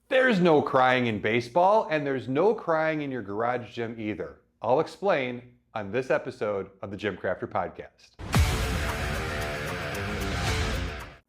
There's no crying in baseball, and there's no crying in your garage gym either. I'll explain on this episode of the GymCrafter podcast.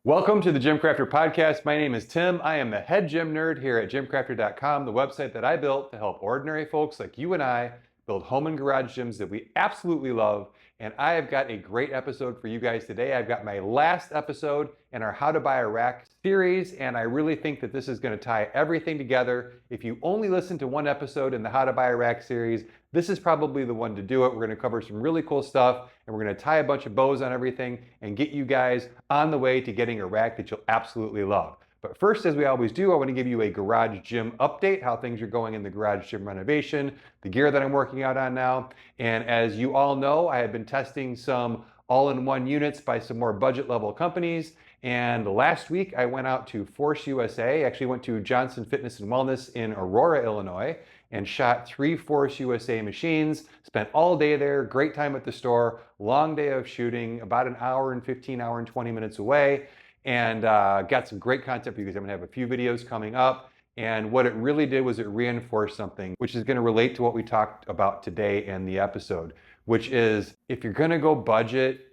Welcome to the GymCrafter podcast. My name is Tim. I am the head gym nerd here at gymcrafter.com, the website that I built to help ordinary folks like you and I build home and garage gyms that we absolutely love. And I have got a great episode for you guys today. I've got my last episode in our How to Buy a Rack series, and I really think that this is going to tie everything together. If you only listen to one episode in the How to Buy a Rack series, this is probably the one to do it. We're going to cover some really cool stuff, and we're going to tie a bunch of bows on everything and get you guys on the way to getting a rack that you'll absolutely love. But first, as we always do, I want to give you a garage gym update, how things are going in the garage gym renovation, the gear that I'm working out on now. And as you all know, I have been testing some all-in-one units by some more budget level companies. And last week I went out to Force USA, actually went to Johnson Fitness and Wellness in Aurora, Illinois, and shot 3 Force USA machines, spent all day there, great time at the store, long day of shooting, about an hour and 15, hour and 20 minutes away. And got some great content for you guys. I'm gonna have a few videos coming up. And what it really did was it reinforced something, which is gonna relate to what we talked about today in the episode, which is if you're gonna go budget,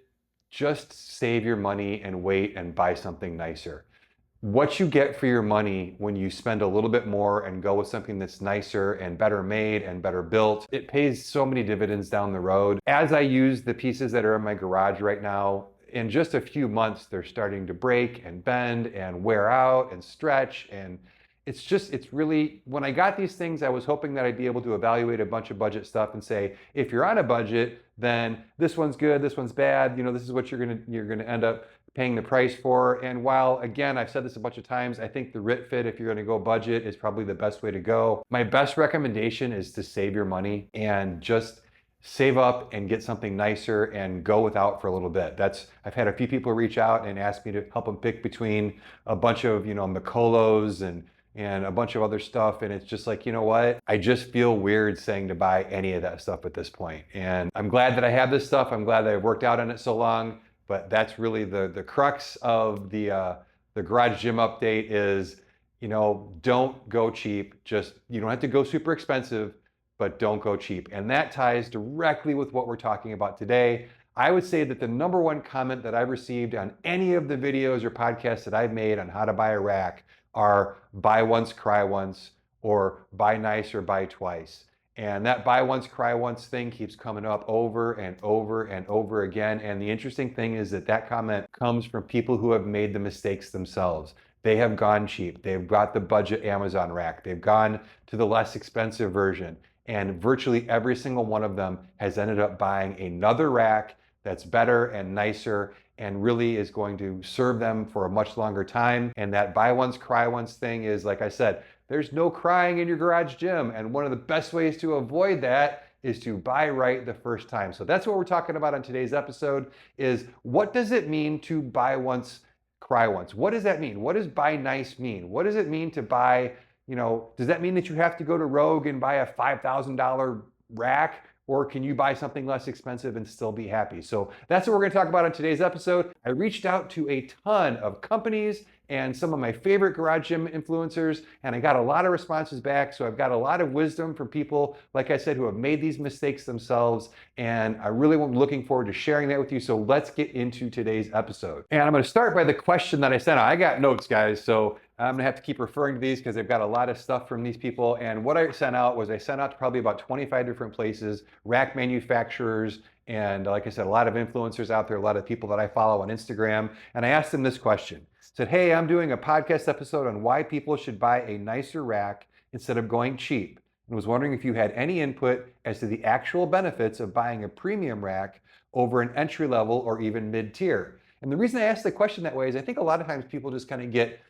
just save your money and wait and buy something nicer. What you get for your money when you spend a little bit more and go with something that's nicer and better made and better built, it pays so many dividends down the road. As I use the pieces that are in my garage right now, in just a few months, they're starting to break and bend and wear out and stretch. And it's really, when I got these things, I was hoping that I'd be able to evaluate a bunch of budget stuff and say, if you're on a budget, then this one's good, this one's bad, this is what you're gonna end up paying the price for. And while, again, I've said this a bunch of times, I think the RIT Fit, if you're gonna go budget, is probably the best way to go. My best recommendation is to save your money and just save up and get something nicer and go without for a little bit. I've had a few people reach out and ask me to help them pick between a bunch of, Macolos and a bunch of other stuff. And it's just like, you know what? I just feel weird saying to buy any of that stuff at this point. And I'm glad that I have this stuff. I'm glad that I've worked out on it so long, but that's really the crux of the garage gym update is, don't go cheap. You don't have to go super expensive, but don't go cheap. And that ties directly with what we're talking about today. I would say that the number one comment that I've received on any of the videos or podcasts that I've made on how to buy a rack are buy once, cry once, or buy nice or buy twice. And that buy once, cry once thing keeps coming up over and over and over again. And the interesting thing is that comment comes from people who have made the mistakes themselves. They have gone cheap. They've got the budget Amazon rack. They've gone to the less expensive version. And virtually every single one of them has ended up buying another rack that's better and nicer and really is going to serve them for a much longer time. And that buy once, cry once thing is, like I said, there's no crying in your garage gym. And one of the best ways to avoid that is to buy right the first time. So that's what we're talking about on today's episode is what does it mean to buy once, cry once? What does that mean? What does buy nice mean? What does it mean to buy, does that mean that you have to go to Rogue and buy a $5,000 rack? Or can you buy something less expensive and still be happy? So that's what we're gonna talk about on today's episode. I reached out to a ton of companies and some of my favorite garage gym influencers, and I got a lot of responses back. So I've got a lot of wisdom from people, like I said, who have made these mistakes themselves. And I really am looking forward to sharing that with you. So let's get into today's episode. And I'm gonna start by the question that I sent out. I got notes, guys. So I'm gonna have to keep referring to these because I've got a lot of stuff from these people. And what I sent out to probably about 25 different places, rack manufacturers, and like I said, a lot of influencers out there, a lot of people that I follow on Instagram. And I asked them this question. I said, hey, I'm doing a podcast episode on why people should buy a nicer rack instead of going cheap. And was wondering if you had any input as to the actual benefits of buying a premium rack over an entry level or even mid-tier. And the reason I asked the question that way is I think a lot of times people just kind of get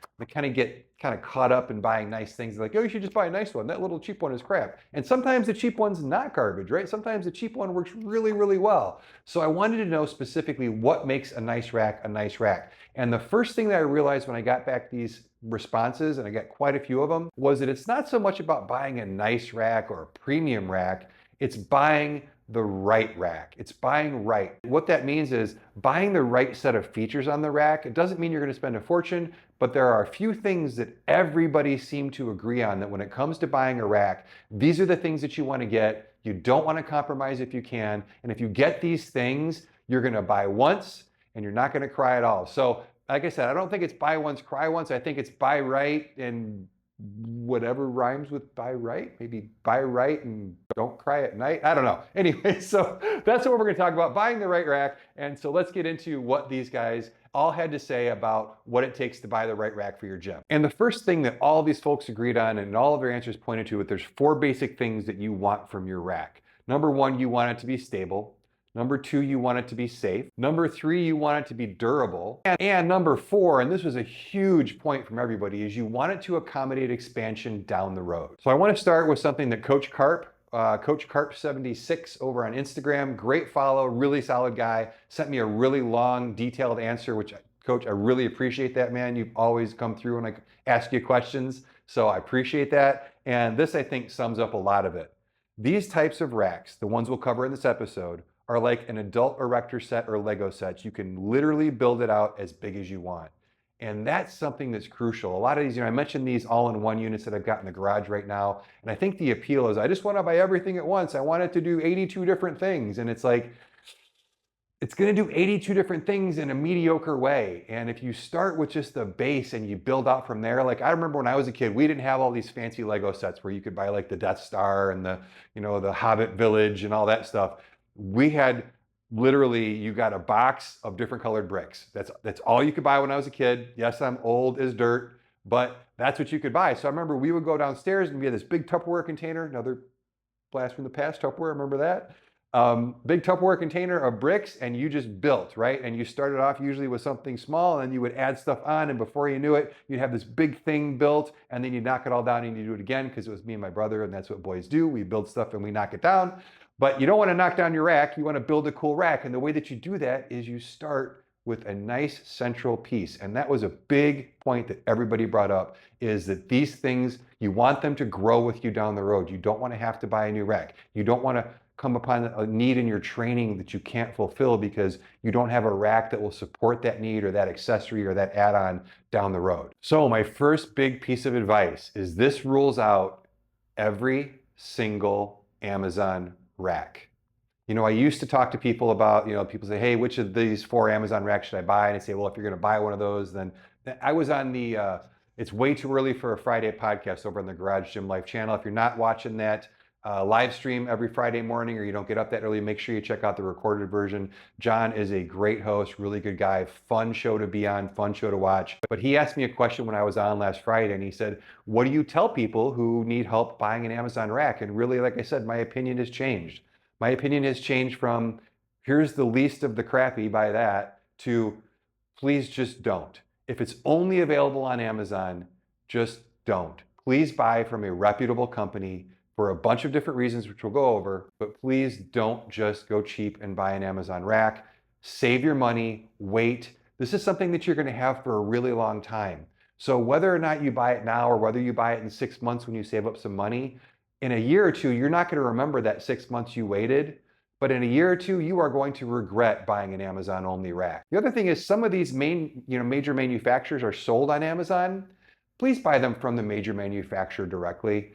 caught up in buying nice things. Like, oh, you should just buy a nice one. That little cheap one is crap. And sometimes the cheap one's not garbage, right? Sometimes the cheap one works really, really well. So I wanted to know specifically what makes a nice rack a nice rack. And the first thing that I realized when I got back these responses, and I got quite a few of them, was that it's not so much about buying a nice rack or a premium rack. It's buying the right rack. It's buying right. What that means is buying the right set of features on the rack. It doesn't mean you're going to spend a fortune, but there are a few things that everybody seemed to agree on, that when it comes to buying a rack, these are the things that you want to get. You don't want to compromise if you can. And if you get these things, you're going to buy once and you're not going to cry at all. So like I said, I don't think it's buy once, cry once. I think it's buy right and whatever rhymes with buy right. Maybe buy right and don't cry at night. I don't know. Anyway, so that's what we're going to talk about, buying the right rack. And so let's get into what these guys all had to say about what it takes to buy the right rack for your gym. And the first thing that all of these folks agreed on, and all of their answers pointed to it, there's 4 basic things that you want from your rack. Number 1, you want it to be stable. Number 2, you want it to be safe. Number 3, you want it to be durable. And number 4, and this was a huge point from everybody, is you want it to accommodate expansion down the road. So I want to start with something that Coach Carp, Coach Carp76 over on Instagram, great follow, really solid guy, sent me a really long, detailed answer, which Coach, I really appreciate that, man. You've always come through when I ask you questions, so I appreciate that. And this, I think, sums up a lot of it. These types of racks, the ones we'll cover in this episode, are like an adult erector set or Lego sets. You can literally build it out as big as you want. And that's something that's crucial. A lot of these, I mentioned these all-in-one units that I've got in the garage right now. And I think the appeal is I just want to buy everything at once. I want it to do 82 different things. And it's like, it's going to do 82 different things in a mediocre way. And if you start with just the base and you build out from there, like I remember when I was a kid, we didn't have all these fancy Lego sets where you could buy like the Death Star and the, the Hobbit Village and all that stuff. We had literally, you got a box of different colored bricks. That's all you could buy when I was a kid. Yes, I'm old as dirt, but that's what you could buy. So I remember we would go downstairs and we had this big Tupperware container, another blast from the past, Tupperware, remember that? Big Tupperware container of bricks, and you just built, right? And you started off usually with something small, and then you would add stuff on, and before you knew it, you'd have this big thing built, and then you'd knock it all down and you do it again, because it was me and my brother, and that's what boys do. We build stuff and we knock it down. But you don't want to knock down your rack, you want to build a cool rack. And the way that you do that is you start with a nice central piece. And that was a big point that everybody brought up, is that these things, you want them to grow with you down the road. You don't want to have to buy a new rack. You don't want to come upon a need in your training that you can't fulfill because you don't have a rack that will support that need or that accessory or that add-on down the road. So my first big piece of advice is this rules out every single Amazon rack. I used to talk to people about, people say, hey, which of these 4 Amazon racks should I buy? And I say, well, if you're going to buy one of those, then I was on the, it's way too early for a Friday podcast over on the Garage Gym Life channel. If you're not watching that live stream every Friday morning, or you don't get up that early, make sure you check out the recorded version. John is a great host, really good guy, fun show to be on, fun show to watch. But he asked me a question when I was on last Friday, and he said, what do you tell people who need help buying an Amazon rack? And really, like I said, my opinion has changed. My opinion has changed from here's the least of the crappy, buy that, to please just don't. If it's only available on Amazon, just don't. Please buy from a reputable company for a bunch of different reasons, which we'll go over, but please don't just go cheap and buy an Amazon rack. Save your money, wait. This is something that you're going to have for a really long time. So whether or not you buy it now or whether you buy it in 6 months when you save up some money, in a year or two, you're not going to remember that 6 months you waited, but in a year or two, you are going to regret buying an Amazon only rack. The other thing is some of these major manufacturers are sold on Amazon. Please buy them from the major manufacturer directly.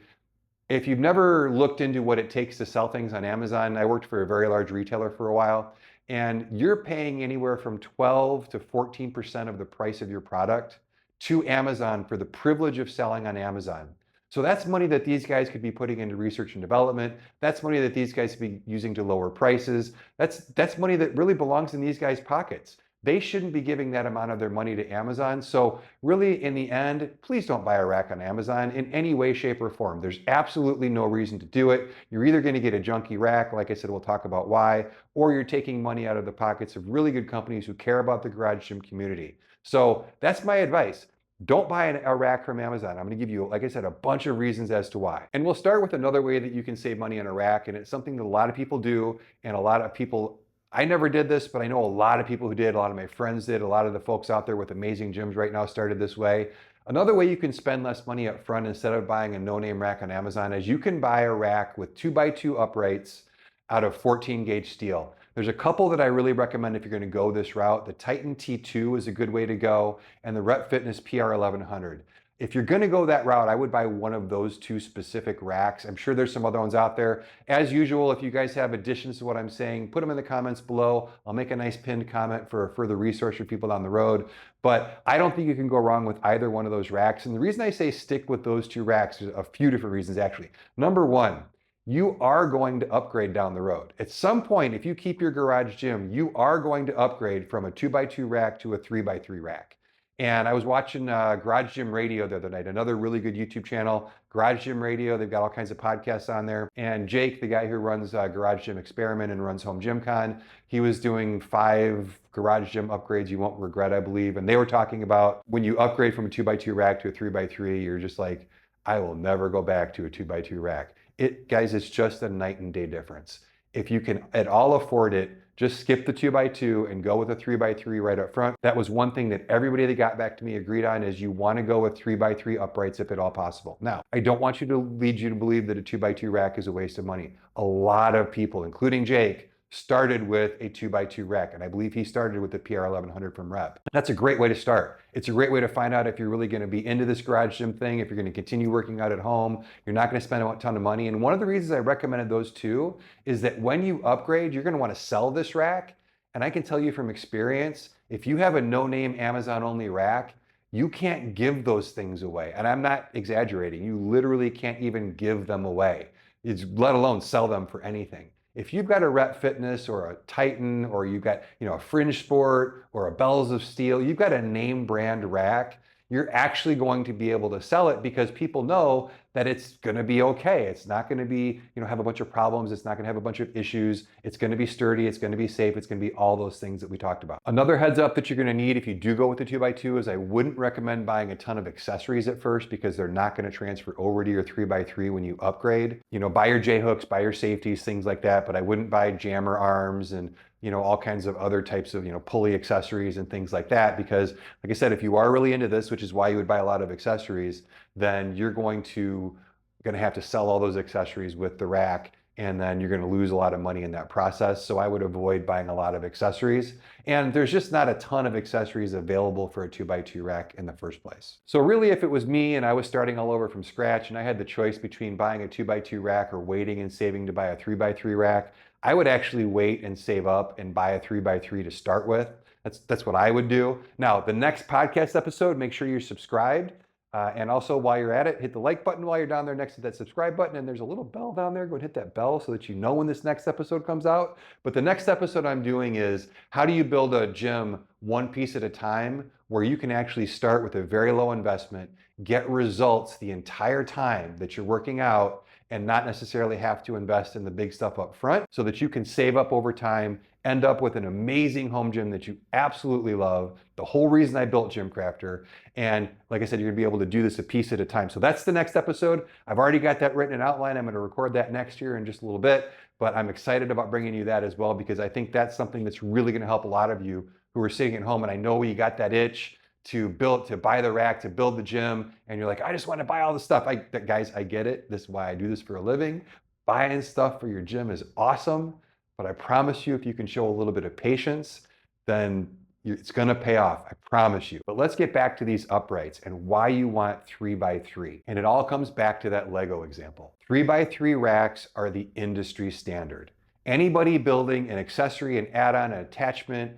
If you've never looked into what it takes to sell things on Amazon, I worked for a very large retailer for a while, and you're paying anywhere from 12 to 14% of the price of your product to Amazon for the privilege of selling on Amazon. So that's money that these guys could be putting into research and development. That's money that these guys could be using to lower prices. That's money that really belongs in these guys' pockets. They shouldn't be giving that amount of their money to Amazon. So really, in the end, please don't buy a rack on Amazon in any way, shape, or form. There's absolutely no reason to do it. You're either going to get a junky rack, like I said, we'll talk about why, or you're taking money out of the pockets of really good companies who care about the garage gym community. So that's my advice. Don't buy a rack from Amazon. I'm going to give you, like I said, a bunch of reasons as to why. And we'll start with another way that you can save money on a rack, and it's something that a lot of people do, and a lot of people, I never did this, but I know a lot of people who did, a lot of my friends did, a lot of the folks out there with amazing gyms right now started this way. Another way you can spend less money up front instead of buying a no-name rack on Amazon is you can buy a rack with 2x2 uprights out of 14 gauge steel. There's a couple that I really recommend if you're going to go this route. The Titan T2 is a good way to go, and the Rep Fitness PR 1100. If you're going to go that route, I would buy one of those two specific racks. I'm sure there's some other ones out there. As usual, if you guys have additions to what I'm saying, put them in the comments below. I'll make a nice pinned comment for a further resource for people down the road. But I don't think you can go wrong with either one of those racks. And the reason I say stick with those two racks is a few different reasons, actually. Number one, you are going to upgrade down the road. At some point, if you keep your garage gym, you are going to upgrade from a 2x2 rack to a 3x3 rack. And I was watching Garage Gym Radio the other night, another really good YouTube channel, Garage Gym Radio. They've got all kinds of podcasts on there. And Jake, the guy who runs Garage Gym Experiment and runs Home Gym Con, he was doing 5 garage gym upgrades you won't regret, I believe. And they were talking about when you upgrade from a 2x2 rack to a 3x3, you're just like, I will never go back to a 2x2 rack. Guys, it's just a night and day difference. If you can at all afford it, just skip the 2x2 and go with a 3x3 right up front. That was one thing that everybody that got back to me agreed on, is you want to go with 3x3 uprights if at all possible. Now, I don't want you to lead you to believe that a 2x2 rack is a waste of money. A lot of people, including Jake, started with a 2x2 rack, and I believe he started with the PR 1100 from Rep. That's a great way to start. It's a great way to find out if you're really going to be into this garage gym thing, if you're going to continue working out at home, you're not going to spend a ton of money. And one of the reasons I recommended those two is that when you upgrade, you're going to want to sell this rack. And I can tell you from experience, if you have a no-name Amazon only rack, you can't give those things away. And I'm not exaggerating. You literally can't even give them away, let alone sell them for anything. If you've got a Rep Fitness or a Titan, or you've got, a Fringe Sport or a Bells of Steel, you've got a name brand rack, you're actually going to be able to sell it because people know that it's going to be okay. It's not going to be, have a bunch of problems. It's not going to have a bunch of issues. It's going to be sturdy. It's going to be safe. It's going to be all those things that we talked about. Another heads up that you're going to need if you do go with the 2x2 is I wouldn't recommend buying a ton of accessories at first, because they're not going to transfer over to your 3x3 when you upgrade. Buy your J-hooks, buy your safeties, things like that, but I wouldn't buy jammer arms and all kinds of other types of, pulley accessories and things like that. Because like I said, if you are really into this, which is why you would buy a lot of accessories, then you're going to have to sell all those accessories with the rack, and then you're going to lose a lot of money in that process. So I would avoid buying a lot of accessories. And there's just not a ton of accessories available for a 2x2 rack in the first place. So really, if it was me and I was starting all over from scratch and I had the choice between buying a 2x2 rack or waiting and saving to buy a 3x3 rack, I would actually wait and save up and buy a 3x3 to start with. That's what I would do. Now, the next podcast episode, make sure you're subscribed. And also, while you're at it, hit the like button while you're down there next to that subscribe button. And there's a little bell down there. Go and hit that bell so that you know when this next episode comes out. But the next episode I'm doing is how do you build a gym one piece at a time, where you can actually start with a very low investment, get results the entire time that you're working out, and not necessarily have to invest in the big stuff up front, so that you can save up over time, end up with an amazing home gym that you absolutely love. The whole reason I built GymCrafter. And like I said, you're gonna be able to do this a piece at a time. So that's the next episode. I've already got that written and outlined. I'm gonna record that next year in just a little bit, but I'm excited about bringing you that as well, because I think that's something that's really gonna help a lot of you who are sitting at home. And I know you got that itch to buy the rack, to build the gym, and you're like, I just want to buy all the stuff. Guys, I get it. This is why I do this for a living. Buying stuff for your gym is awesome, but I promise you, if you can show a little bit of patience, then it's going to pay off. I promise you. But let's get back to these uprights and why you want 3x3. And it all comes back to that Lego example. 3x3 racks are the industry standard. Anybody building an accessory, an add-on, an attachment,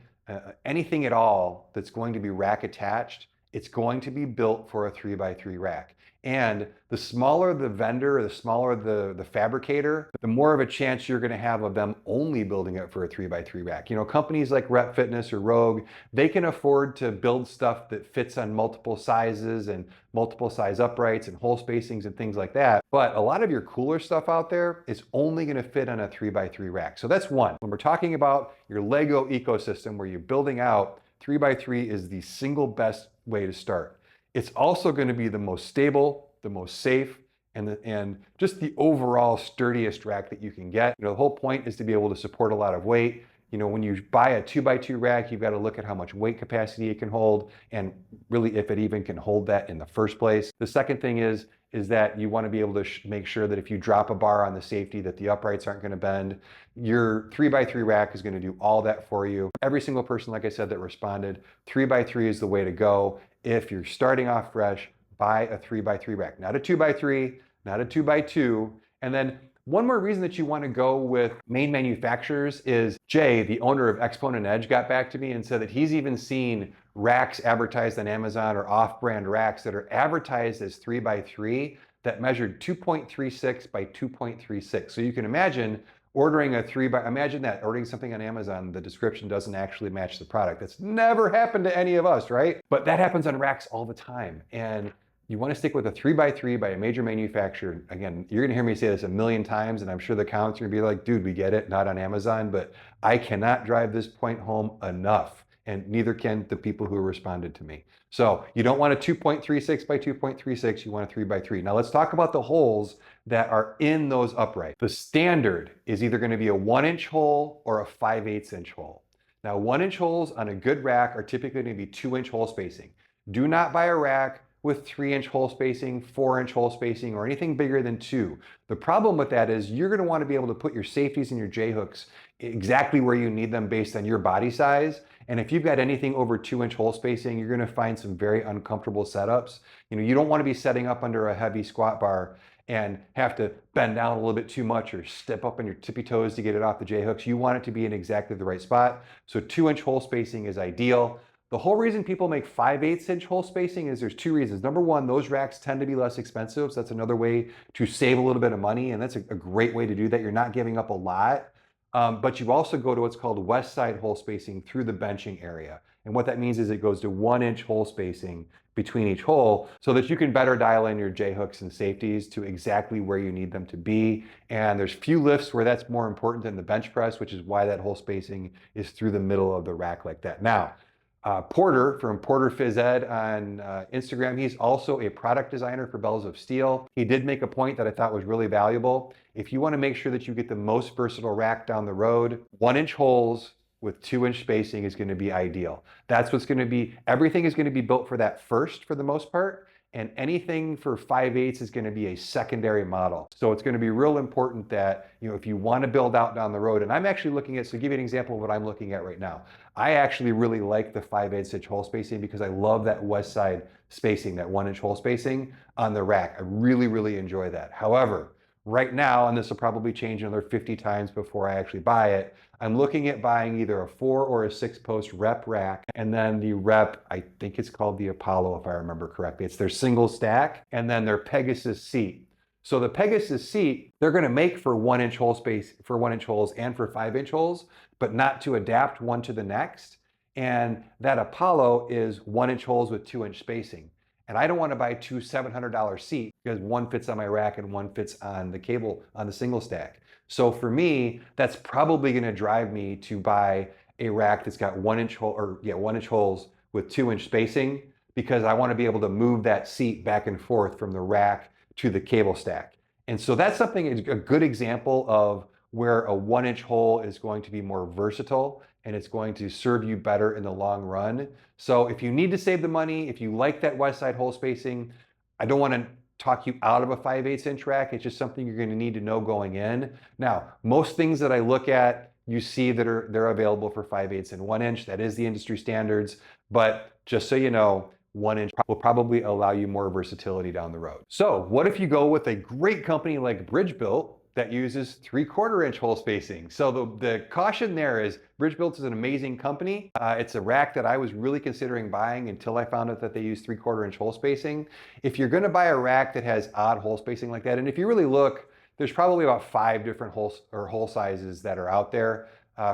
anything at all that's going to be rack attached, it's going to be built for a 3x3 rack. And the smaller the vendor, or the smaller the fabricator, the more of a chance you're going to have of them only building it for a 3x3 rack. Companies like Rep Fitness or Rogue, they can afford to build stuff that fits on multiple sizes and multiple size uprights and hole spacings and things like that. But a lot of your cooler stuff out there is only going to fit on a 3x3 rack. So that's one. When we're talking about your Lego ecosystem where you're building out, 3x3 is the single best way to start. It's also going to be the most stable, the most safe, and just the overall sturdiest rack that you can get. The whole point is to be able to support a lot of weight, when you buy a 2x2 rack, you've got to look at how much weight capacity it can hold and really if it even can hold that in the first place. The second thing is that you want to be able to make sure that if you drop a bar on the safety that the uprights aren't going to bend. Your 3x3 rack is going to do all that for you. Every single person, like I said, that responded, 3x3 is the way to go. If you're starting off fresh, buy a 3x3 rack, not a 2x3, not a 2x2. And then one more reason that you want to go with main manufacturers is Jay, the owner of Exponent Edge, got back to me and said that he's even seen racks advertised on Amazon or off-brand racks that are advertised as 3x3 that measured 2.36 by 2.36. So you can imagine ordering ordering something on Amazon, the description doesn't actually match the product. That's never happened to any of us, right? But that happens on racks all the time. And you want to stick with a 3x3 by a major manufacturer. Again, you're going to hear me say this a million times, and I'm sure the comments are going to be like, dude, we get it, not on Amazon, but I cannot drive this point home enough, and neither can the people who responded to me. So you don't want a 2.36 by 2.36, you want a 3x3. Now let's talk about the holes that are in those uprights. The standard is either going to be a 1-inch hole or a 5/8 inch hole. Now 1-inch holes on a good rack are typically going to be 2-inch hole spacing. Do not buy a rack with 3-inch hole spacing, 4-inch hole spacing, or anything bigger than 2. The problem with that is you're going to want to be able to put your safeties and your J-hooks exactly where you need them based on your body size. And if you've got anything over 2-inch hole spacing, you're going to find some very uncomfortable setups. You don't want to be setting up under a heavy squat bar and have to bend down a little bit too much or step up on your tippy toes to get it off the J-hooks. You want it to be in exactly the right spot. So 2-inch hole spacing is ideal. The whole reason people make 5/8 inch hole spacing is there's 2 reasons. Number one, those racks tend to be less expensive. So that's another way to save a little bit of money. And that's a great way to do that. You're not giving up a lot. But you also go to what's called west side hole spacing through the benching area. And what that means is it goes to 1-inch hole spacing between each hole so that you can better dial in your J-hooks and safeties to exactly where you need them to be. And there's few lifts where that's more important than the bench press, which is why that hole spacing is through the middle of the rack like that. Now, Porter from Porter Phys Ed on Instagram, he's also a product designer for Bells of Steel. He did make a point that I thought was really valuable. If you want to make sure that you get the most versatile rack down the road, 1-inch holes with 2-inch spacing is going to be ideal. That's what's going to be, everything is going to be built for that first for the most part. And anything for 5/8 is going to be a secondary model. So it's going to be real important that, if you want to build out down the road, and I'm actually looking at, so give you an example of what I'm looking at right now. I actually really like the 5/8 inch hole spacing because I love that west side spacing, that 1-inch hole spacing on the rack. I really, really enjoy that. However, right now, and this will probably change another 50 times before I actually buy it, I'm looking at buying either a 4 or a 6 post rep rack, and then the rep, I think it's called the Apollo if I remember correctly. It's their single stack, and then their Pegasus seat. So the Pegasus seat, they're going to make for 1-inch hole space, for 1-inch holes and for 5-inch holes, but not to adapt one to the next. And that Apollo is 1-inch holes with 2-inch spacing. And I don't want to buy two $700 seats because one fits on my rack and one fits on the cable on the single stack. So for me, that's probably going to drive me to buy a rack that's got 1-inch hole 1-inch holes with 2-inch spacing because I want to be able to move that seat back and forth from the rack to the cable stack. And so that's something, a good example of where a 1-inch hole is going to be more versatile and it's going to serve you better in the long run. So if you need to save the money, if you like that west side hole spacing, I don't want to talk you out of a 5/8 inch rack. It's just something you're going to need to know going in. Now, most things that I look at, you see that they're available for 5/8 and 1-inch. That is the industry standards. But just so you know, 1-inch will probably allow you more versatility down the road. So what if you go with a great company like Bridgebuilt that uses 3/4 inch hole spacing? So the caution there is Bridgebuilt is an amazing company. It's a rack that I was really considering buying until I found out that they use 3/4 inch hole spacing. If you're gonna buy a rack that has odd hole spacing like that, and if you really look, there's probably about 5 different hole sizes that are out there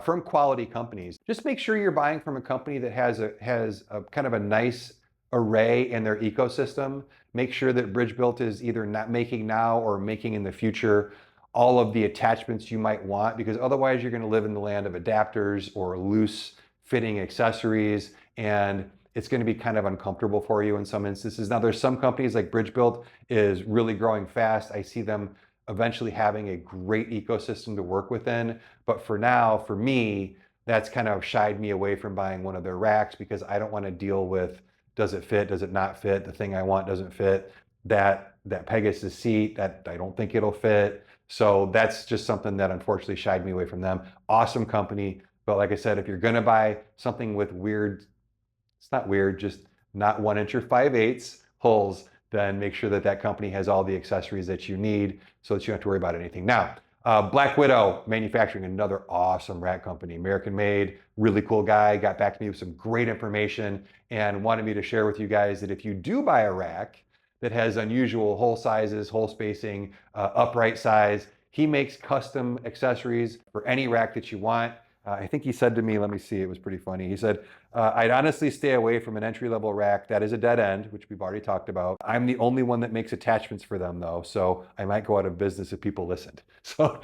from quality companies. Just make sure you're buying from a company that has a kind of a nice array in their ecosystem. Make sure that Bridgebuilt is either not making now or making in the future all of the attachments you might want, because otherwise you're going to live in the land of adapters or loose fitting accessories, and it's going to be kind of uncomfortable for you in some instances. Now there's some companies like Bridgebuilt is really growing fast. I see them eventually having a great ecosystem to work within, but for now, for me, that's kind of shied me away from buying one of their racks because I don't want to deal with, does it fit, does it not fit, the thing I want doesn't fit, that Pegasus seat, that I don't think it'll fit. So that's just something that unfortunately shied me away from them. Awesome company, but like I said, if you're gonna buy something with weird, it's not weird, just not 1" or 5/8 holes, then make sure that that company has all the accessories that you need so that you don't have to worry about anything. Now, Black Widow Manufacturing, another awesome rack company, American made, really cool guy, got back to me with some great information and wanted me to share with you guys that if you do buy a rack that has unusual hole sizes, hole spacing, upright size, he makes custom accessories for any rack that you want. I think he said to me, let me see, it was pretty funny. He said, I'd honestly stay away from an entry-level rack. That is a dead end, which we've already talked about. I'm the only one that makes attachments for them though, so I might go out of business if people listened. So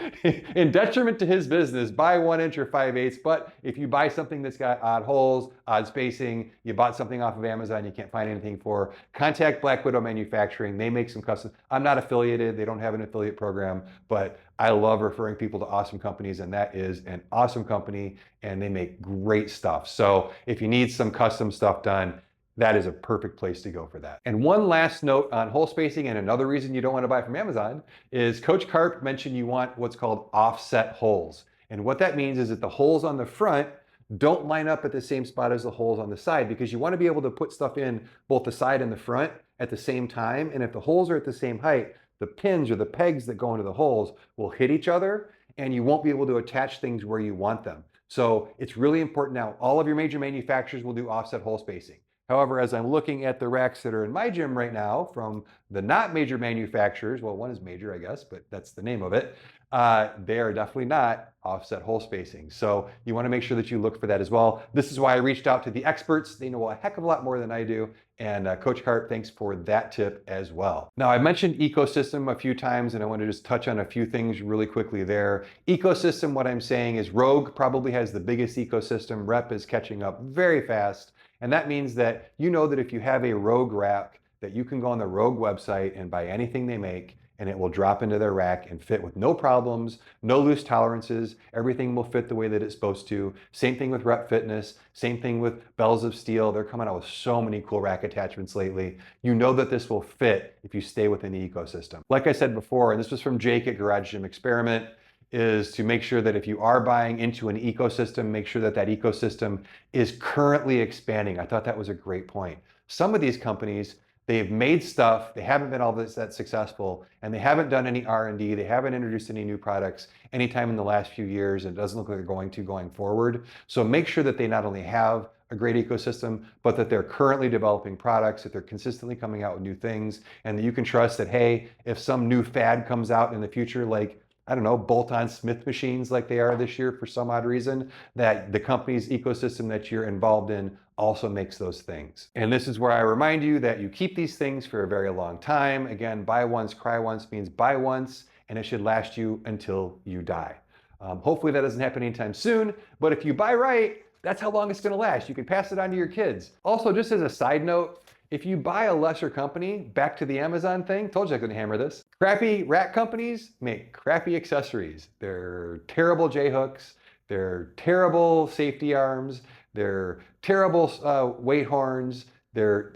in detriment to his business, buy 1" or 5/8, but if you buy something that's got odd holes, odd spacing, you bought something off of Amazon you can't find anything for, contact Black Widow Manufacturing. They make some custom. I'm not affiliated, they don't have an affiliate program, but I love referring people to awesome companies, and that is an awesome company, and they make great stuff. So if you need some custom stuff done, that is a perfect place to go for that. And one last note on hole spacing, and another reason you don't want to buy from Amazon, is Coach Carp mentioned you want what's called offset holes. And what that means is that the holes on the front don't line up at the same spot as the holes on the side, because you want to be able to put stuff in both the side and the front at the same time. And if the holes are at the same height, the pins or the pegs that go into the holes will hit each other and you won't be able to attach things where you want them. So it's really important now. All of your major manufacturers will do offset hole spacing. However, as I'm looking at the racks that are in my gym right now from the not major manufacturers, well, one is major, I guess, but that's the name of it. They are definitely not offset hole spacing. So you want to make sure that you look for that as well. This is why I reached out to the experts. They know a heck of a lot more than I do. And Coach Carp, thanks for that tip as well. Now, I mentioned ecosystem a few times, and I want to just touch on a few things really quickly there. Ecosystem, what I'm saying is Rogue probably has the biggest ecosystem. Rep is catching up very fast. And that means that you know that if you have a Rogue rack, that you can go on the Rogue website and buy anything they make, and it will drop into their rack and fit with no problems, no loose tolerances. Everything will fit the way that it's supposed to. Same thing with Rep Fitness, same thing with Bells of Steel. They're coming out with so many cool rack attachments lately. You know that this will fit if you stay within the ecosystem. Like I said before, and this was from Jake at Garage Gym Experiment, is to make sure that if you are buying into an ecosystem, make sure that that ecosystem is currently expanding. I thought that was a great point. Some of these companies, they've made stuff, they haven't been all that successful, and they haven't done any R&D, they haven't introduced any new products anytime in the last few years, and it doesn't look like they're going to going forward. So make sure that they not only have a great ecosystem, but that they're currently developing products, that they're consistently coming out with new things, and that you can trust that, hey, if some new fad comes out in the future, like, I don't know, bolt-on Smith machines like they are this year for some odd reason, that the company's ecosystem that you're involved in also makes those things. And this is where I remind you that you keep these things for a very long time. Again, buy once, cry once means buy once, and it should last you until you die. Hopefully that doesn't happen anytime soon, but if you buy right, that's how long it's gonna last. You can pass it on to your kids. Also, just as a side note, if you buy a lesser company, back to the Amazon thing, told you I was gonna hammer this. Crappy rack companies make crappy accessories. They're terrible J-hooks, they're terrible safety arms, they're terrible weight horns,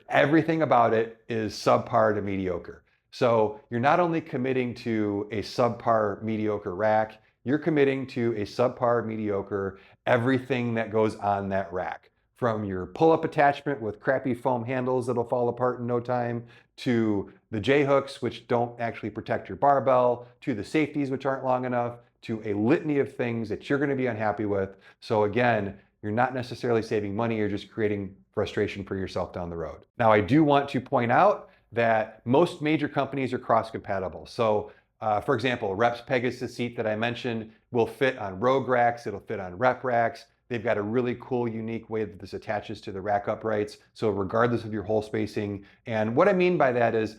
everything about it is subpar to mediocre. So you're not only committing to a subpar mediocre rack, you're committing to a subpar mediocre everything that goes on that rack. From your pull-up attachment with crappy foam handles that'll fall apart in no time, to the J-hooks, which don't actually protect your barbell, to the safeties, which aren't long enough, to a litany of things that you're gonna be unhappy with. So again, you're not necessarily saving money, you're just creating frustration for yourself down the road. Now, I do want to point out that most major companies are cross-compatible. So for example, Rep's Pegasus seat that I mentioned will fit on Rogue racks, it'll fit on Rep racks. They've got a really cool, unique way that this attaches to the rack uprights. So regardless of your hole spacing. And what I mean by that is,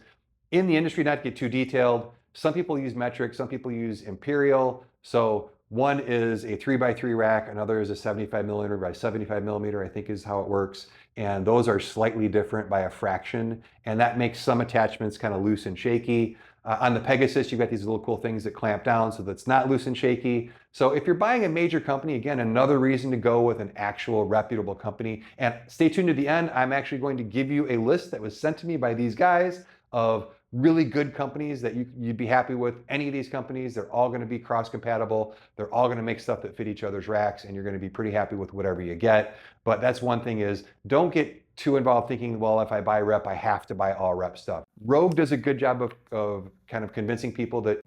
in the industry, not to get too detailed, some people use metric, some people use imperial. So one is a 3x3 rack, another is a 75mm by 75mm, I think is how it works. And those are slightly different by a fraction. And that makes some attachments kind of loose and shaky. On the Pegasus, you've got these little cool things that clamp down so that it's not loose and shaky. So if you're buying a major company, again, another reason to go with an actual reputable company. And stay tuned to the end. I'm actually going to give you a list that was sent to me by these guys of really good companies that you'd be happy with. Any of these companies, they're all going to be cross-compatible. They're all going to make stuff that fit each other's racks, and you're going to be pretty happy with whatever you get. But that's one thing is, don't get too involved thinking, well, if I buy rep, I have to buy all rep stuff. Rogue does a good job of kind of convincing people that,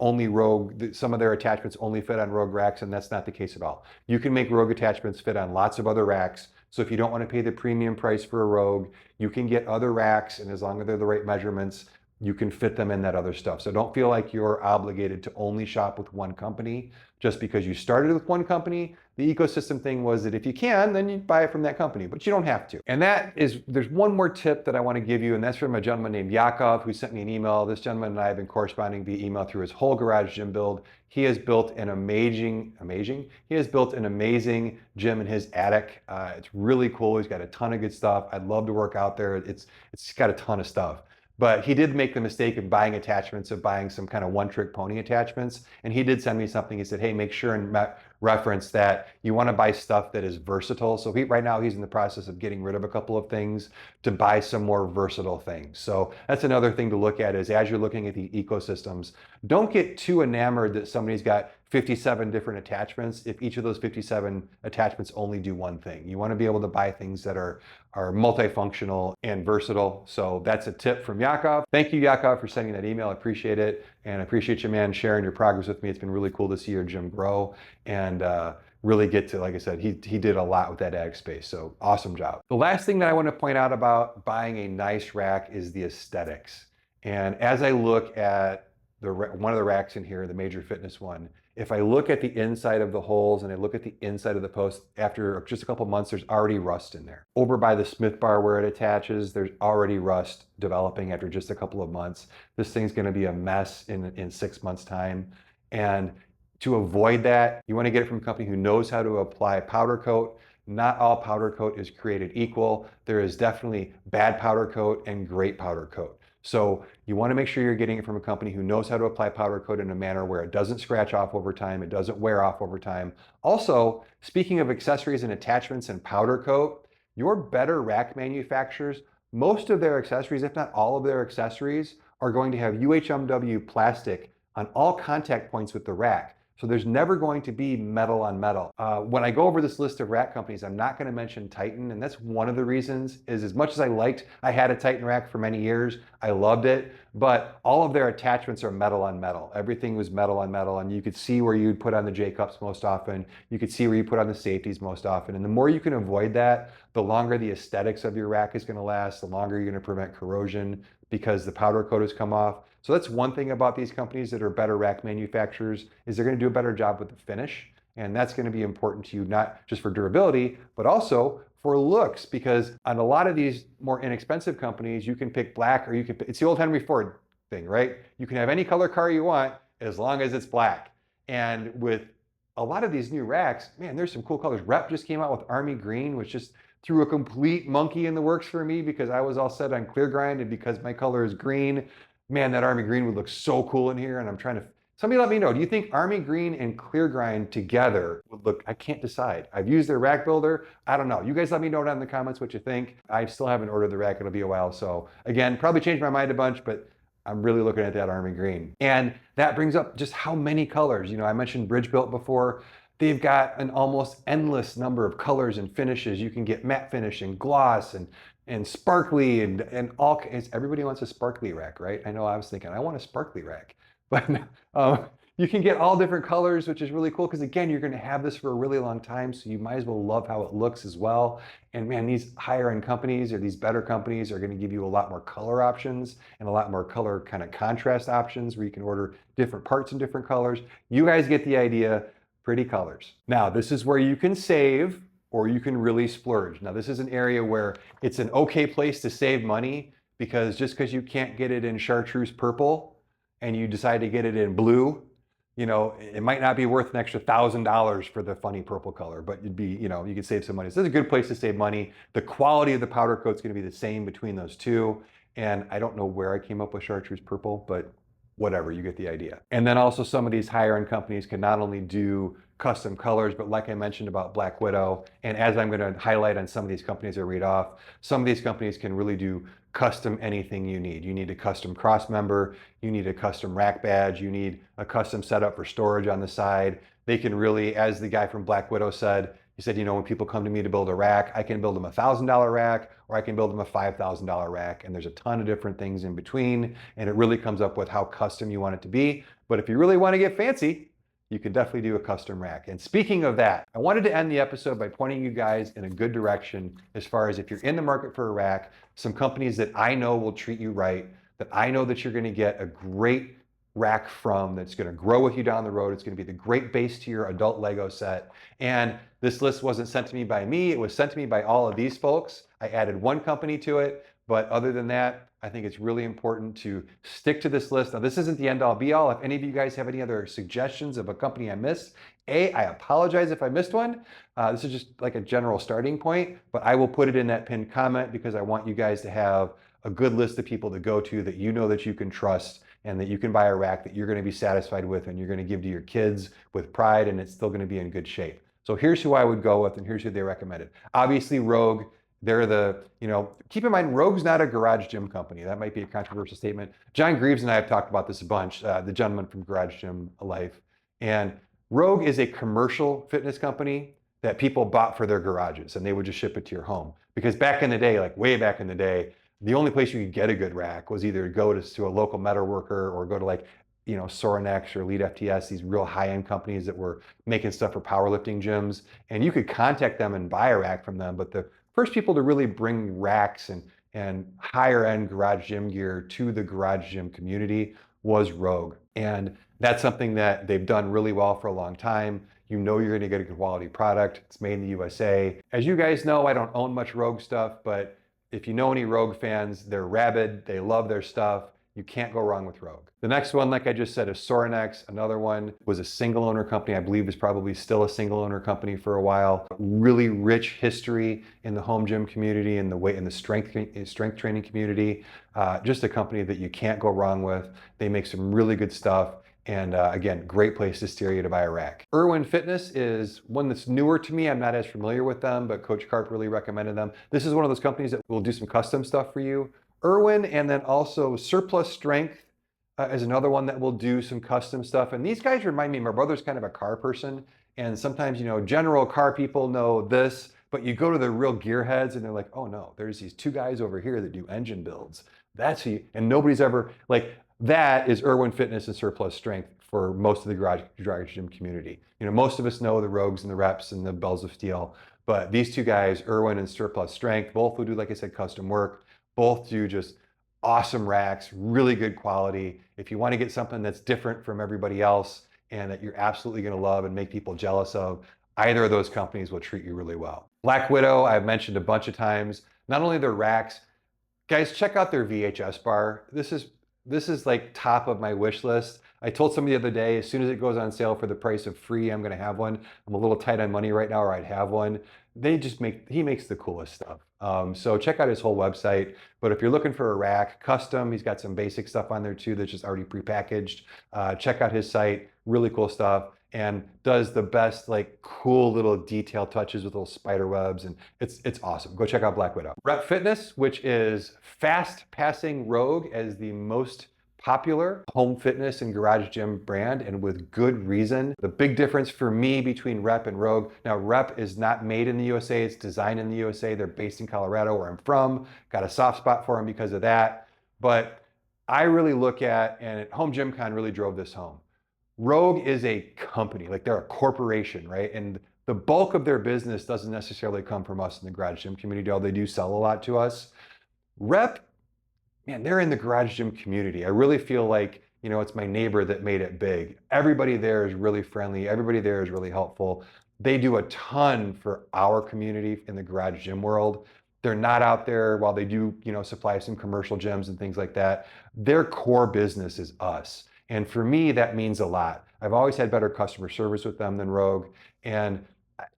only Rogue, some of their attachments only fit on Rogue racks, and that's not the case at all. You can make Rogue attachments fit on lots of other racks. So if you don't want to pay the premium price for a Rogue, you can get other racks, and as long as they're the right measurements, you can fit them in that other stuff. So don't feel like you're obligated to only shop with one company just because you started with one company. The ecosystem thing was that if you can, then you buy it from that company, but you don't have to. And there's one more tip that I want to give you, and that's from a gentleman named Yakov who sent me an email. This gentleman and I have been corresponding via email through his whole garage gym build. He has built an amazing gym in his attic. It's really cool. He's got a ton of good stuff. I'd love to work out there. It's got a ton of stuff. But he did make the mistake of buying attachments, of buying some kind of one-trick pony attachments. And he did send me something. He said, hey, make sure and reference that you want to buy stuff that is versatile. So right now he's in the process of getting rid of a couple of things to buy some more versatile things. So that's another thing to look at is as you're looking at the ecosystems, don't get too enamored that somebody's got 57 different attachments if each of those 57 attachments only do one thing. You want to be able to buy things that are multifunctional and versatile. So that's a tip from Yakov. Thank you, Yakov, for sending that email. I appreciate it. And I appreciate you, man, sharing your progress with me. It's been really cool to see your gym grow and really get to, like I said, he did a lot with that attic space. So awesome job. The last thing that I want to point out about buying a nice rack is the aesthetics. And as I look at one of the racks in here, the Major Fitness one, if I look at the inside of the holes and I look at the inside of the post, after just a couple months, there's already rust in there. Over by the Smith bar where it attaches, there's already rust developing after just a couple of months. This thing's gonna be a mess in 6 months' time. And to avoid that, you wanna get it from a company who knows how to apply powder coat. Not all powder coat is created equal. There is definitely bad powder coat and great powder coat. So you want to make sure you're getting it from a company who knows how to apply powder coat in a manner where it doesn't scratch off over time, it doesn't wear off over time. Also, speaking of accessories and attachments and powder coat, your better rack manufacturers, most of their accessories, if not all of their accessories, are going to have UHMW plastic on all contact points with the rack. So there's never going to be metal on metal. When I go over this list of rack companies, I'm not gonna mention Titan, and that's one of the reasons is as much as I had a Titan rack for many years, I loved it, but all of their attachments are metal on metal. Everything was metal on metal, and you could see where you'd put on the J-cups most often, you could see where you put on the safeties most often, and the more you can avoid that, the longer the aesthetics of your rack is gonna last, the longer you're gonna prevent corrosion because the powder coat has come off. So that's one thing about these companies that are better rack manufacturers is they're going to do a better job with the finish. And that's going to be important to you, not just for durability, but also for looks, because on a lot of these more inexpensive companies, you can pick black or you can pick, it's the old Henry Ford thing, right? You can have any color car you want as long as it's black. And with a lot of these new racks, man, there's some cool colors. Rep just came out with Army Green, which just threw a complete monkey in the works for me because I was all set on clear grind and because my color is green. Man, that Army Green would look so cool in here, and I'm trying to, somebody let me know, do you think Army Green and Clear Grind together would look, I can't decide. I've used their rack builder, I don't know. You guys let me know down in the comments what you think. I still haven't ordered the rack, it'll be a while. So again, probably changed my mind a bunch, but I'm really looking at that Army Green. And that brings up just how many colors. I mentioned Bridge Built before. They've got an almost endless number of colors and finishes. You can get matte finish and gloss and sparkly and all. Everybody wants a sparkly rack, right? I know I was thinking, I want a sparkly rack. But you can get all different colors, which is really cool because again, you're gonna have this for a really long time, so you might as well love how it looks as well. And man, these higher end companies or these better companies are gonna give you a lot more color options and a lot more color kind of contrast options where you can order different parts in different colors. You guys get the idea. Pretty colors. Now, this is where you can save or you can really splurge. Now, this is an area where it's an okay place to save money because just because you can't get it in chartreuse purple and you decide to get it in blue, it might not be worth an extra $1,000 for the funny purple color, but you'd be, you could save some money. So this is a good place to save money. The quality of the powder coat's gonna be the same between those two. And I don't know where I came up with chartreuse purple, but whatever, you get the idea. And then also some of these higher end companies can not only do custom colors, but like I mentioned about Black Widow, and as I'm going to highlight on some of these companies I read off, some of these companies can really do custom anything you need. You need a custom cross member, you need a custom rack badge, you need a custom setup for storage on the side. They can really, as the guy from Black Widow said, he said, you know, when people come to me to build a rack, I can build them a $1,000 rack or I can build them a $5,000 rack. And there's a ton of different things in between. And it really comes up with how custom you want it to be. But if you really want to get fancy, you can definitely do a custom rack. And speaking of that, I wanted to end the episode by pointing you guys in a good direction as far as if you're in the market for a rack, some companies that I know will treat you right, that I know that you're going to get a great rack from, that's going to grow with you down the road. It's going to be the great base to your adult Lego set. And this list wasn't sent to me by me. It was sent to me by all of these folks. I added one company to it, but other than that, I think it's really important to stick to this list. Now, this isn't the end all be all. If any of you guys have any other suggestions of a company I missed, I apologize if I missed one. This is just like a general starting point, but I will put it in that pinned comment because I want you guys to have a good list of people to go to that you know that you can trust and that you can buy a rack that you're going to be satisfied with and you're going to give to your kids with pride, and it's still going to be in good shape. So here's who I would go with and here's who they recommended. Obviously Rogue, they're the, keep in mind, Rogue's not a garage gym company. That might be a controversial statement. John Greaves and I have talked about this a bunch, the gentleman from Garage Gym Life. And Rogue is a commercial fitness company that people bought for their garages and they would just ship it to your home. Because back in the day, like way back in the day, the only place you could get a good rack was either go to a local metalworker or go to like, Sorinex or Elite FTS, these real high-end companies that were making stuff for powerlifting gyms. And you could contact them and buy a rack from them. But the first people to really bring racks and higher end garage gym gear to the garage gym community was Rogue. And that's something that they've done really well for a long time. You know you're gonna get a good quality product. It's made in the USA. As you guys know, I don't own much Rogue stuff, but if you know any Rogue fans, they're rabid, they love their stuff. You can't go wrong with Rogue. The next one, like I just said, is Sorinex. Another one was a single owner company. I believe is probably still a single owner company for a while. Really rich history in the home gym community and the strength training community. Just a company that you can't go wrong with. They make some really good stuff. And again, great place to steer you to buy a rack. Irwin Fitness is one that's newer to me. I'm not as familiar with them, but Coach Karp really recommended them. This is one of those companies that will do some custom stuff for you. Irwin, and then also Surplus Strength is another one that will do some custom stuff. And these guys remind me, my brother's kind of a car person. And sometimes, general car people know this, but you go to the real gearheads and they're like, oh no, there's these two guys over here that do engine builds. That's who, and nobody's ever, that is Irwin Fitness and Surplus Strength for most of the garage gym community. Most of us know the Rogues and the Reps and the Bells of Steel, but these two guys, Irwin and Surplus Strength, both will do, like I said, custom work. Both do just awesome racks, really good quality. If you want to get something that's different from everybody else and that you're absolutely going to love and make people jealous of, either of those companies will treat you really well. Black Widow, I've mentioned a bunch of times. Not only their racks, guys, check out their VHS bar. This is like top of my wish list. I told somebody the other day, as soon as it goes on sale for the price of free, I'm going to have one. I'm a little tight on money right now, or I'd have one. He makes the coolest stuff. So check out his whole website. But if you're looking for a rack, custom, he's got some basic stuff on there too that's just already prepackaged. Check out his site, really cool stuff, and does the best cool little detail touches with little spider webs, and it's awesome. Go check out Black Widow. Rep Fitness, which is fast passing Rogue as the most popular home fitness and garage gym brand, and with good reason. The big difference for me between Rep and Rogue, now Rep is not made in the USA, it's designed in the USA. They're based in Colorado, where I'm from. Got a soft spot for them because of that. But I really look at, and at Home Gym Con really drove this home, Rogue is a company, they're a corporation, right? And the bulk of their business doesn't necessarily come from us in the garage gym community, although they do sell a lot to us. Rep, man, they're in the garage gym community. I really feel like, it's my neighbor that made it big. Everybody there is really friendly. Everybody there is really helpful. They do a ton for our community in the garage gym world. They're not out there, while they do, supply some commercial gyms and things like that. Their core business is us. And for me, that means a lot. I've always had better customer service with them than Rogue. And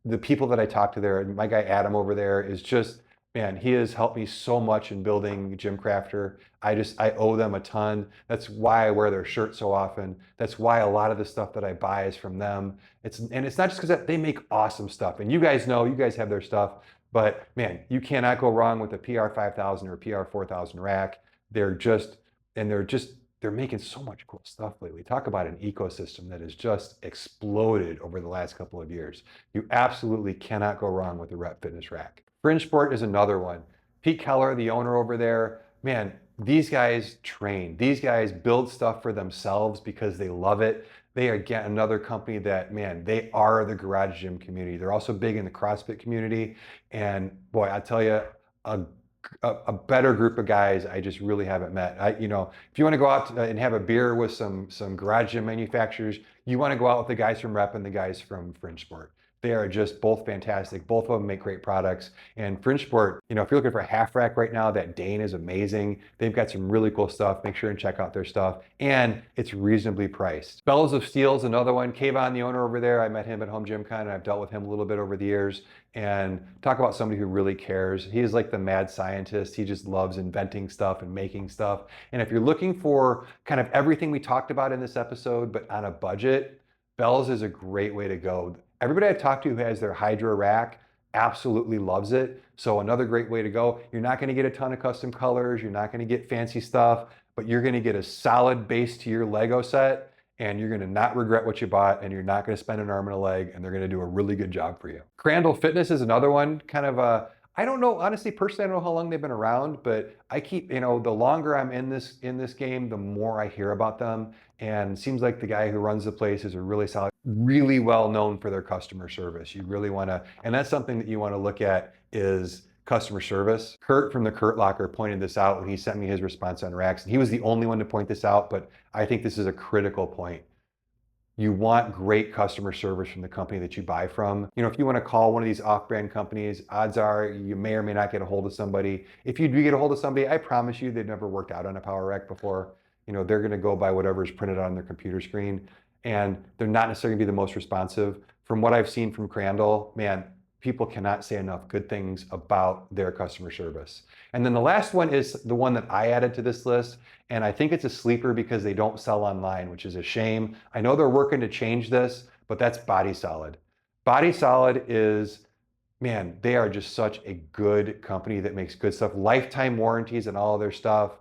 the people that I talk to there, my guy Adam over there is just Man, he has helped me so much in building GymCrafter. I owe them a ton. That's why I wear their shirt so often. That's why a lot of the stuff that I buy is from them. It's not just because they make awesome stuff. And you guys know, you guys have their stuff, but man, you cannot go wrong with a PR 5000 or a PR 4000 rack. They're just, and they're making so much cool stuff lately. Talk about an ecosystem that has just exploded over the last couple of years. You absolutely cannot go wrong with the Rep Fitness rack. Fringe Sport is another one. Pete Keller, the owner over there, man, these guys train. These guys build stuff for themselves because they love it. They are, again, another company that, man, they are the garage gym community. They're also big in the CrossFit community. And boy, I tell you, a better group of guys I just really haven't met. If you want to go out and have a beer with some garage gym manufacturers, you want to go out with the guys from Rep and the guys from Fringe Sport. They are just both fantastic. Both of them make great products. And Fringe Sport, if you're looking for a half rack right now, that Dane is amazing. They've got some really cool stuff. Make sure and check out their stuff. And it's reasonably priced. Bellows of Steel is another one. Kayvon, the owner over there, I met him at Home Gym Con, and I've dealt with him a little bit over the years. And talk about somebody who really cares. He's like the mad scientist. He just loves inventing stuff and making stuff. And if you're looking for kind of everything we talked about in this episode, but on a budget, Bells is a great way to go. Everybody I've talked to who has their Hydra rack absolutely loves it. So another great way to go. You're not going to get a ton of custom colors. You're not going to get fancy stuff, but you're going to get a solid base to your Lego set, and you're going to not regret what you bought, and you're not going to spend an arm and a leg, and they're going to do a really good job for you. Crandall Fitness is another one, kind of I don't know, honestly, personally, I don't know how long they've been around, but I keep, the longer I'm in this game, the more I hear about them. And it seems like the guy who runs the place is a really solid, really well known for their customer service. You really want to, and that's something that you want to look at is customer service. Kurt from the Kurt Locker pointed this out when he sent me his response on racks. And he was the only one to point this out, but I think this is a critical point. You want great customer service from the company that you buy from. If you want to call one of these off-brand companies, odds are you may or may not get a hold of somebody. If you do get a hold of somebody, I promise you they've never worked out on a power rack before. They're going to go by whatever is printed on their computer screen, and they're not necessarily going to be the most responsive. From what I've seen from Crandall, man, people cannot say enough good things about their customer service. And then the last one is the one that I added to this list, and I think it's a sleeper because they don't sell online, which is a shame. I know they're working to change this, but that's Body Solid. Body Solid is, man, they are just such a good company that makes good stuff. Lifetime warranties and all of their stuff.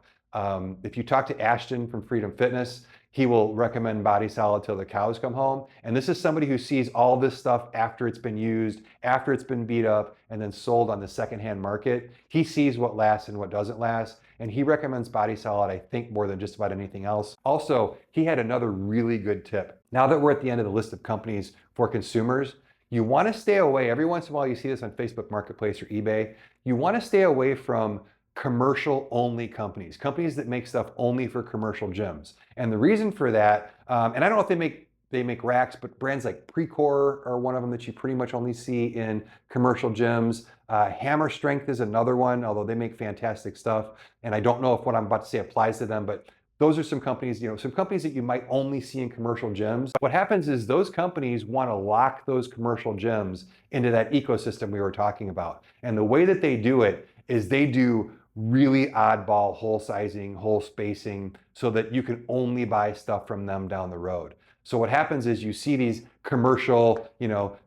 If you talk to Ashton from Freedom Fitness, he will recommend Body Solid till the cows come home. And this is somebody who sees all this stuff after it's been used, after it's been beat up, and then sold on the secondhand market. He sees what lasts and what doesn't last. And he recommends Body Solid, I think, more than just about anything else. Also, he had another really good tip. Now that we're at the end of the list of companies for consumers, you want to stay away. Every once in a while, you see this on Facebook Marketplace or eBay. You want to stay away from commercial only companies that make stuff only for commercial gyms. And the reason for that, and I don't know if they make racks, but brands like Precor are one of them that you pretty much only see in commercial gyms. Hammer Strength is another one, although they make fantastic stuff. And I don't know if what I'm about to say applies to them, but those are some companies, some companies that you might only see in commercial gyms. What happens is those companies want to lock those commercial gyms into that ecosystem we were talking about. And the way that they do it is they do really oddball hole sizing, hole spacing, so that you can only buy stuff from them down the road. So what happens is you see these commercial,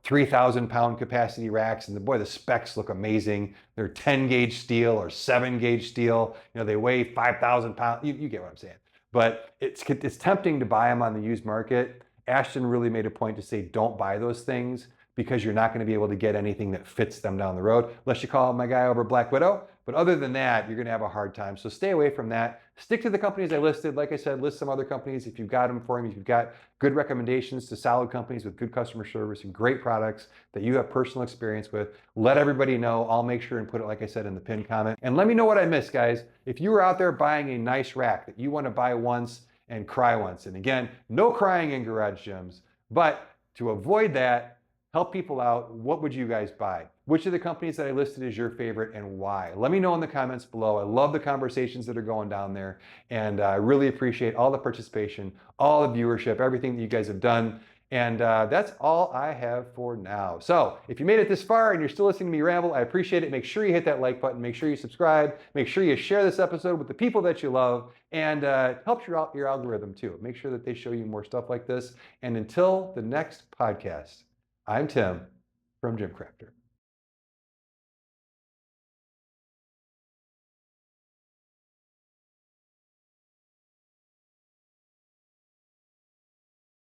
3,000 pound capacity racks, and the specs look amazing. They're 10 gauge steel or 7 gauge steel. They weigh 5,000 pounds. You get what I'm saying. But it's tempting to buy them on the used market. Ashton really made a point to say, don't buy those things because you're not going to be able to get anything that fits them down the road, unless you call my guy over Black Widow. But other than that, you're going to have a hard time. So stay away from that. Stick to the companies I listed. Like I said, list some other companies if you've got them for me. If you've got good recommendations to solid companies with good customer service and great products that you have personal experience with, let everybody know. I'll make sure and put it, like I said, in the pinned comment. And let me know what I missed, guys. If you were out there buying a nice rack that you want to buy once and cry once, and again, no crying in garage gyms, but to avoid that, help people out, what would you guys buy? Which of the companies that I listed is your favorite and why? Let me know in the comments below. I love the conversations that are going down there, and I really appreciate all the participation, all the viewership, everything that you guys have done. And that's all I have for now. So if you made it this far and you're still listening to me ramble, I appreciate it. Make sure you hit that like button. Make sure you subscribe. Make sure you share this episode with the people that you love, and helps your algorithm too. Make sure that they show you more stuff like this. And until the next podcast, I'm Tim from GymCrafter.